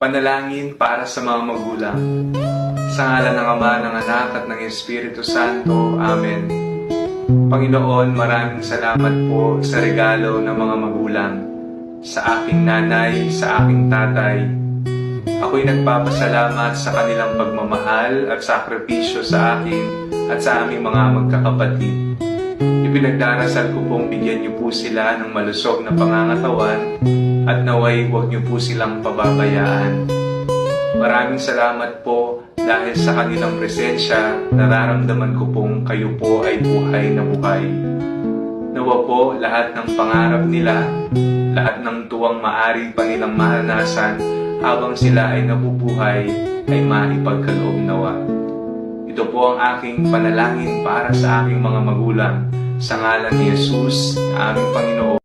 Panalangin para sa mga magulang. Sa ngalan ng Ama, ng Anak at ng Espiritu Santo. Amen. Panginoon, maraming salamat po sa regalo ng mga magulang, sa aking nanay, sa aking tatay. Ako'y nagpapasalamat sa kanilang pagmamahal at sakripisyo sa akin at sa aming mga magkakapatid. Ipinagdarasal ko pong bigyan niyo po sila ng malusog na pangangatawan at naway huwag niyo po silang pababayaan. Maraming salamat po dahil sa kanilang presensya, nararamdaman ko pong kayo po ay buhay na buhay. Nawa po lahat ng pangarap nila, lahat ng tuwang maaari pa nilang maranasan habang sila ay nabubuhay ay maipagkaloob nawa. Ito po ang aking panalangin para sa aking mga magulang. Sa ngalan ni Jesus, aming Panginoon.